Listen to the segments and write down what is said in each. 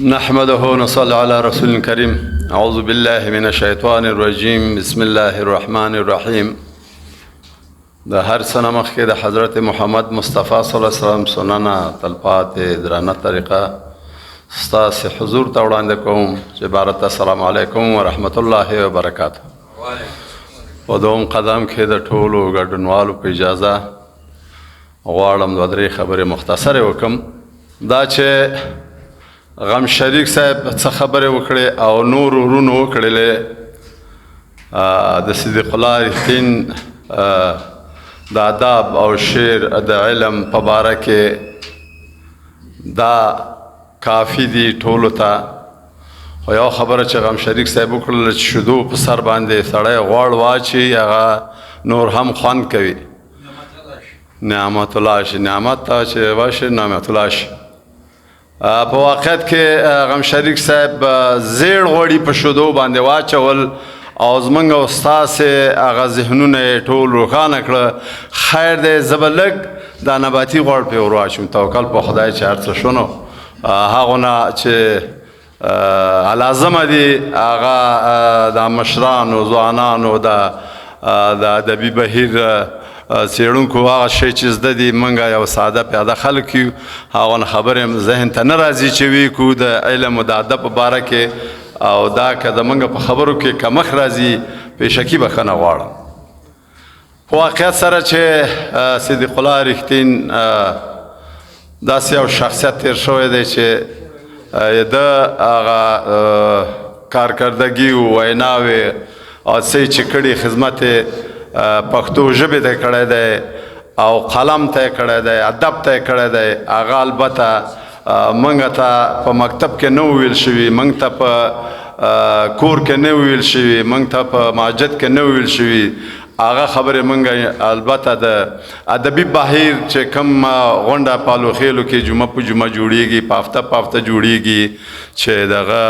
نحمده ونصلي على رسول الكريم. اعوذ بالله من الشیطان الرجیم. بسم الله الرحمن الرحیم. د هر سنه مخکې د حضرت محمد مصطفی صلی الله علیه وسلم سننه تلپات درانه طریقه ستاسو حضور ته وړاندې کوم چې عبارت السلام علیکم ورحمت الله وبرکاته. په دوم قدم کې د ټولو ګډونوالو په اجازه غواړم دوه درې خبرې مختصرې وکم. دا چې غم شریک صاحب څه خبرې وکړې او نور ورونو وکړلې د صدیق الله رښتین د ادب او شعر د علم په باره کې دا کافي دي ټولو ته. خو یو خبره چې غم شریک صاحب وکړله چې شیدو په سر باندې سړی غوړ واچي هغه نور هم خوند کوي. نعمت الله شي، نعمت ته چې واشي نعمت الله شي. په واقعیت کې غم شریک صاحب زیړ غوړي په شیدو باندې واچول او زمونږ او ستاسې هغه ذهنونه یې ټول روښانه کړه. خیر دی زه به لږ دا نباتي غوړ پرې ور واچوم. توکل په خدای چې هر څه شونو هغو نه چې لازمه دي هغه د مشرانو ځوانانو د ادبي بهیر څېړونکو هغه شی چې زده دي موږ یو ساده پیاده خلک یو هغه نه خبرې ذهن ته نه راځي چې وی کو د علم او د ادب په باره کې او دا که د موږ په خبرو کې کمښت راځي پیشکي بښنه غواړم. په واقعیت سره چې صدیق الله رښتین داسې یو شخصیت تیر شوی دی چې د هغه کارکردګي ویناوې او څه چې کړي خدمت پښتو ژبې ته کړی دی او قلم ته کړی دی ادب ته کړی دی. هغه البته موږ ته په مکتب کې نه ویل شوي، موږ ته په کور کې نه ویل شوي، موږ ته په مسجد کې نه ویل شوي. هغه خبرې موږ البته د ادبي بهیر چې کوم غونډه پالو خیلو کې جمعه په جمعه جوړیږي، په هفته په هفته جوړیږي چې دغه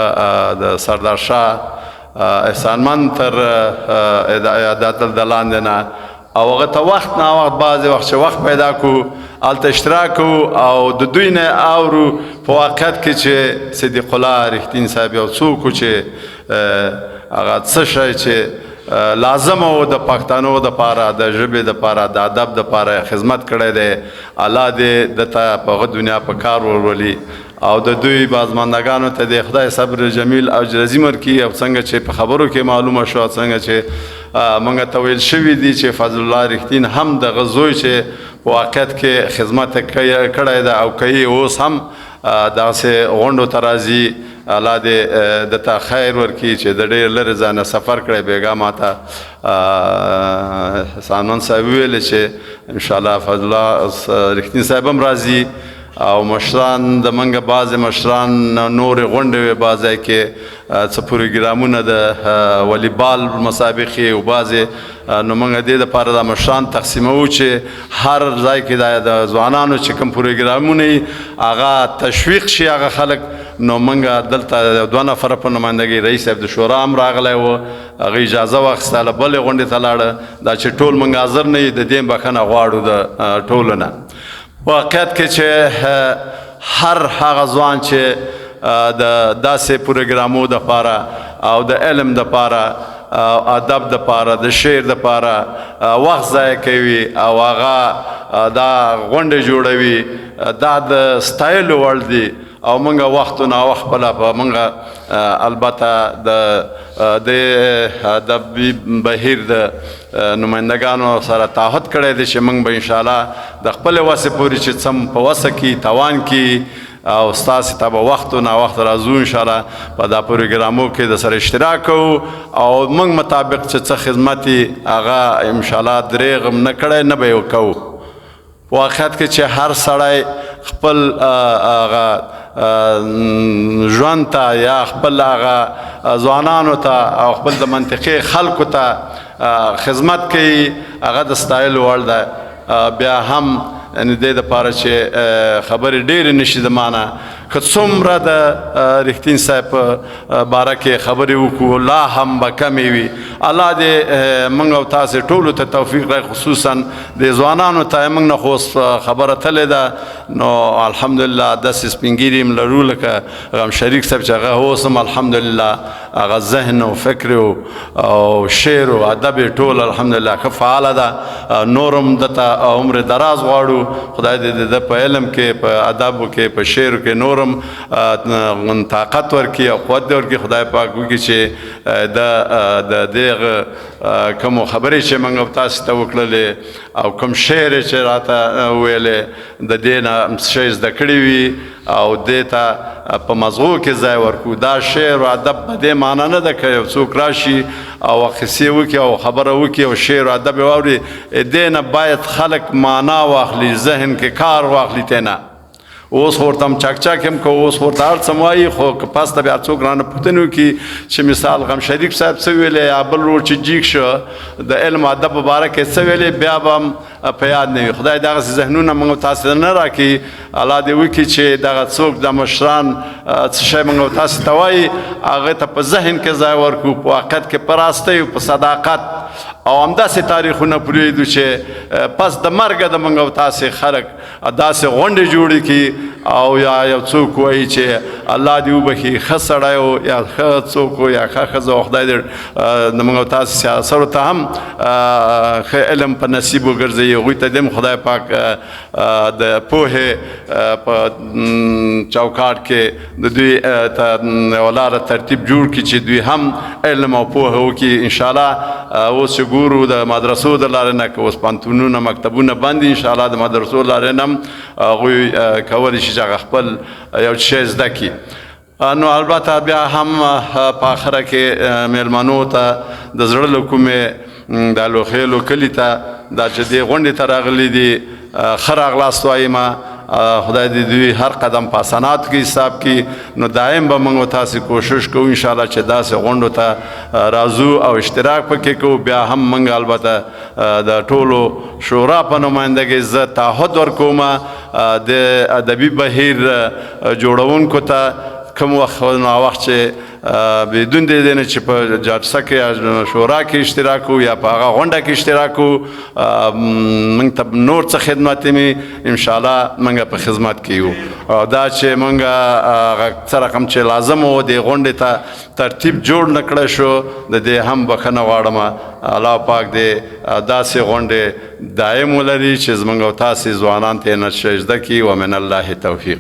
د سردار شاه احسانمند تر عیادت لاندې نه او هغه ته وخت نه وخت بعضې وخت چې وخت پیدا کړو هلته اشتراک کوو او د دوی نه اورو په واقعیت کې چې صدیق الله رښتین صاحب یو څوک و چې هغه څه شی چې لازم و د پښتنو دپاره د ژبې دپاره د ادب دپاره خدمت کړی دی. الله دې دته په هغه دنیا په کار ورولي او د دوی بازماندګانو ته د خدای صبر جمیل او عظیم ورکړي. او څنګه چې په خبرو کې معلومه شوه څنګه چې موږ ته ویل شوي دي چې فضل الله رښتین هم دغه زوی چې په واقعیت کې خدمت کړی ده او کوي اوس هم داسې غونډو ته راځي. الله دې دته خیر ورکړي چې د ډېر لرې ځای نه سفر کړی بېګا ما ته احسانمند صاحب وویلې چې انشاءالله فضل الله رښتین صاحب هم راځي او مشران د منګه بعضې مشران نورې غونډې وې بعض ځای کې څه پروګرامونه د والیبال مسابقې او بعضې نو موږ دې دپاره دا مشران تقسیموو چې هر ځای کې د ځوانانو چې کوم پروګرامونه وي هغه تشویق شي هغه خلک. نو موږ دلته دوه نفره په نمایندګۍ رئیس صاحب د شورا هم راغلی و هغه اجازه واخیستله بلې غونډې ته لاړه. دا چې ټول موږ حاضر نه یو د دې بښنه غواړو د ټولو نه. واقعیت کې چې هر هغه ځوان چې د داسې پروګرامو دپاره او د علم دپاره ادب دپاره د شعر دپاره وخت ضایع کوي او هغه دا غونډې جوړوي دا د ستایلو وړ دي. او موږ وخت نه وخت خپله په موږ البته د ادبي بهیر د نمایندګانو سره تعهد کړی دی چې موږ به انشاءالله د خپلې وسې پورې چې څه په وسه کې توان کې او ستاسې ته به وخت نه وخت راځو انشاءالله په دا پروګرامو کې د سره اشتراک کوو او موږ مطابق چې څه خدمت یې هغه انشاءالله دریغ نه کړی نه به یې کوو. په واقعیت کې چې هر سړی خپل هغه ژوند ته یا خپل هغه ځوانانو ته او خپل د منطقې خلکو ته خدمت کوي هغه د ستایلو وړ ده. بیا هم یعنې دې دپاره چې خبرې ډېرې نه شي د ما نه که څومره د رښتین صاحب په باره کې خبرې وکړو لا هم به کمې وي. الله دې موږ او تاسې ټولو ته توفیق راکړي، خصوصا د ځوانانو ته موږ نه خو خبره تلې ده. نو الحمدلله داسې سپین ږیري هم لرو لکه غم شریک صاحب چې هغه اوس هم الحمدلله هغه ذهن او فکر او شعر او ادب یې ټول الحمدلله ښه فعاله ده. نور هم دته عمر دراز غواړو، خدای دې د په علم کې په ادبو کې په شعر کې نورم طاقت ورکړي او قوت دې ورکړي. خدای پاک وکړي چې د دغه کومو خبرې چې موږ تاسو ته وکړلې او کوم شعر چې راته ویلې د دې نه شی زده کړي وي او دې ته په مزغو کې ځای ورکړو. دا شعر او ادب په دې معنا نه ده که یو څوک راشي او قصې وکړي او خبره وکړي او شعر او ادب یې واوري، دې نه باید خلک معنا واخلي، ذهن کې کار واخلي. ته نه اوس ورته هم چاک هم کو، اوس ورته هر څه وایي، خو که پس ته بیا څوک رانه پوښتنه وکړي چې مثال غم شریف صاحب څه ویلې یا بل ورور چې جیګ شو د علم ادب په باره کې څه ویلې، بیا به هم په یاد نه وي. خدای دغسې ذهنونه موږ تاسې ته نه راکړي. الله دې وکړي چې دغه څوک د مشران څه شی موږ تاسې ته وایي هغه ته په ذهن کې ځای ورکړو، په واقعیت کې په راستۍ او په صداقت او همداسې تاریخونه پرېږدو چې پس د مرګه د موږ او تاسې خلک داسې غونډې جوړې کړي او یا یو څوک وایي چې الله دې وبخي ښه سړی و یا ښه څوک و یا ښه ښځه و، خدای دې د موږ او تاسې سیاسرو ته هم ښه علم په نصیب وګرځوي. هغوی ته دې خدای پاک د پوهې په چوکاټ کې د دوی یوه لاره ترتیب جوړ کړي چې دوی هم علم او پوهه وکړي. انشاءالله اوس چې ګورو د مدرسو د لارې نه که اوس پوهنتونونه مکتبونه بند دي، انشاءالله د مدرسو لارې نه هم هغوی کولی شي چې هغه خپل یو شی زده کړي. نو البته بیا هم په آخره کې میلمنو ته د زړه له کومې د لوخیلو کلي ته دا چې دې غونډې ته راغلي دي ښه راغلاست وایم. خدای دې دوی هر قدم په حسناتو کې حساب کړي. نو دایم به موږ تاسې کوشش کوو انشاءالله چې داسې غونډو ته راځو او اشتراک پکې کوو. بیا هم موږ البته د ټولو شورا په نمایندګۍ زه تعهد ورکوم د ادبي بهیر جوړونکو ته کوم وخت ناوخت چې بدون د دې نه چې په جلسه کې یا شورا کې اشتراک کوو یا په هغه غونډه کې اشتراک کوو، موږ ته نور څه خدمت مې انشاءالله موږ په خدمت کې یو. دا چې موږ څه رقم چې لازم و د غونډې ته ترتیب جوړ نه کړی شو، د دې هم بخښنه غواړم. الله پاک دې داسې غونډې دایم ولري چې زموږ او تاسې ځوانان ترې نه شی زده کړي. ومن الله توفیق.